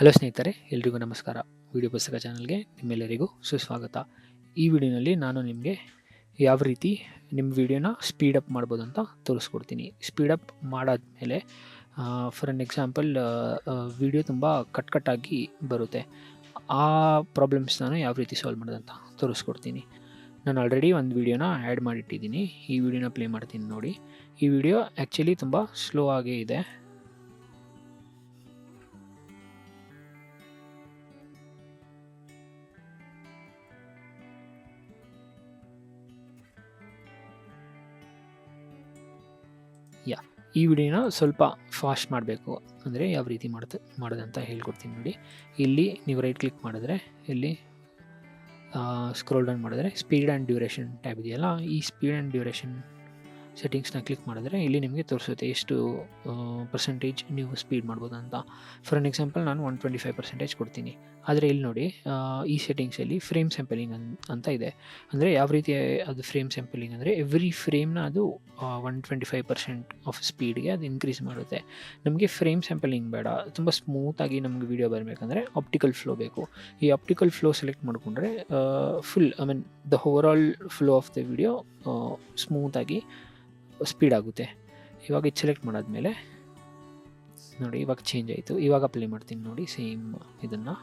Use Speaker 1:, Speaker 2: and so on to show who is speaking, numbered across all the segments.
Speaker 1: Hello ಸ್ನೇಹಿತರೆ, ಎಲ್ರಿಗೂ ನಮಸ್ಕಾರ. ವಿಡಿಯೋ ಪುಸ್ತಕ ಚಾನಲ್ಗೆ ನಿಮ್ಮೆಲ್ಲರಿಗೂ ಸುಸ್ವಾಗತ. ಈ ವಿಡಿಯೋನಲ್ಲಿ ನಾನು ನಿಮಗೆ ಯಾವ ರೀತಿ ನಿಮ್ಮ ವಿಡಿಯೋನ ಸ್ಪೀಡಪ್ ಮಾಡ್ಬೋದು ಅಂತ ತೋರಿಸ್ಕೊಡ್ತೀನಿ. ಸ್ಪೀಡಪ್ ಮಾಡಾದ್ಮೇಲೆ ಫಾರ್ ಎನ್ ಎಕ್ಸಾಂಪಲ್ ವಿಡಿಯೋ ತುಂಬ ಕಟ್ಟಾಗಿ ಬರುತ್ತೆ. ಆ ಪ್ರಾಬ್ಲಮ್ಸ್ ನಾನು ಯಾವ ರೀತಿ ಸಾಲ್ವ್ ಮಾಡೋದಂತ ತೋರಿಸ್ಕೊಡ್ತೀನಿ. ನಾನು ಆಲ್ರೆಡಿ ಒಂದು ವಿಡಿಯೋನ ಆ್ಯಡ್ ಮಾಡಿಟ್ಟಿದ್ದೀನಿ. ಈ ವಿಡಿಯೋನ ಪ್ಲೇ ಮಾಡ್ತೀನಿ ನೋಡಿ. ಈ ವಿಡಿಯೋ ಆ್ಯಕ್ಚುಲಿ ತುಂಬ ಸ್ಲೋ ಆಗೇ ಇದೆ. ಈ ವಿಡಿಯೋನ ಸ್ವಲ್ಪ ಫಾಸ್ಟ್ ಮಾಡಬೇಕು ಅಂದರೆ ಯಾವ ರೀತಿ ಮಾಡೋದಂತ ಹೇಳ್ಕೊಡ್ತೀನಿ ನೋಡಿ. ಇಲ್ಲಿ ನೀವು ರೈಟ್ ಕ್ಲಿಕ್ ಮಾಡಿದ್ರೆ ಇಲ್ಲಿ ಸ್ಕ್ರೋಲ್ ಡೌನ್ ಮಾಡಿದ್ರೆ ಸ್ಪೀಡ್ ಆ್ಯಂಡ್ ಡ್ಯೂರೇಷನ್ ಟ್ಯಾಬ್ ಇದೆಯಲ್ಲ, ಈ ಸ್ಪೀಡ್ ಆ್ಯಂಡ್ ಡ್ಯೂರೇಷನ್ ಸೆಟ್ಟಿಂಗ್ಸ್ನ ಕ್ಲಿಕ್ ಮಾಡಿದ್ರೆ ಇಲ್ಲಿ ನಿಮಗೆ ತೋರಿಸುತ್ತೆ ಎಷ್ಟು ಪರ್ಸೆಂಟೇಜ್ ನೀವು ಸ್ಪೀಡ್ ಮಾಡ್ಬೋದು ಅಂತ. ಫಾರ್ ಎನ್ ಎಕ್ಸಾಂಪಲ್ ನಾನು 125% ಕೊಡ್ತೀನಿ. ಆದರೆ ಇಲ್ಲಿ ನೋಡಿ ಈ ಸೆಟ್ಟಿಂಗ್ಸಲ್ಲಿ ಫ್ರೇಮ್ ಸ್ಯಾಂಪಲಿಂಗ್ ಅಂತ ಇದೆ. ಅಂದರೆ ಯಾವ ರೀತಿ ಅದು ಫ್ರೇಮ್ ಸ್ಯಾಂಪಲಿಂಗ್ ಅಂದರೆ ಎವ್ರಿ ಫ್ರೇಮ್ನ ಅದು 125% ಆಫ್ ಸ್ಪೀಡ್ಗೆ ಅದು ಇನ್ಕ್ರೀಸ್ ಮಾಡುತ್ತೆ. ನಮಗೆ ಫ್ರೇಮ್ ಸ್ಯಾಂಪಲಿಂಗ್ ಬೇಡ, ತುಂಬ ಸ್ಮೂತಾಗಿ ನಮಗೆ ವಿಡಿಯೋ ಬರಬೇಕಂದ್ರೆ ಆಪ್ಟಿಕಲ್ ಫ್ಲೋ ಬೇಕು. ಈ ಆಪ್ಟಿಕಲ್ ಫ್ಲೋ ಸೆಲೆಕ್ಟ್ ಮಾಡಿಕೊಂಡ್ರೆ full the overall flow of the video ಸ್ಮೂತಾಗಿ ಸ್ಪೀಡ್ ಆಗುತ್ತೆ. ಇವಾಗ ಇದು ಸೆಲೆಕ್ಟ್ ಮಾಡಾದ್ಮೇಲೆ ನೋಡಿ ಇವಾಗ ಚೇಂಜ್ ಆಯಿತು. ಇವಾಗ ಪ್ಲೇ ಮಾಡ್ತೀನಿ ನೋಡಿ ಸೇಮ್ ಇದನ್ನು.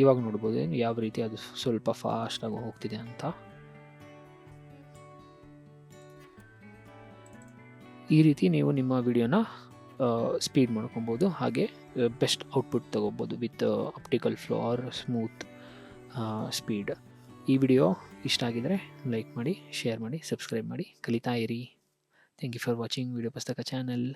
Speaker 1: ಇವಾಗ ನೋಡ್ಬೋದು ಯಾವ ರೀತಿ ಅದು ಸ್ವಲ್ಪ ಫಾಸ್ಟಾಗಿ ಹೋಗ್ತಿದೆ ಅಂತ. ಈ ರೀತಿ ನೀವು ನಿಮ್ಮ ವಿಡಿಯೋನ ಸ್ಪೀಡ್ ಮಾಡ್ಕೊಬೋದು, ಹಾಗೆ ಬೆಸ್ಟ್ ಔಟ್ಪುಟ್ ತಗೋಬೋದು with optical flow or smooth speed. ಈ ವಿಡಿಯೋ ಇಷ್ಟ ಆಗಿದರೆ ಲೈಕ್ ಮಾಡಿ, ಶೇರ್ ಮಾಡಿ, ಸಬ್ಸ್ಕ್ರೈಬ್ ಮಾಡಿ, ಕಲಿತಾ ಇರಿ. Thank you for watching video ಪುಸ್ತಕ ಚಾನಲ್.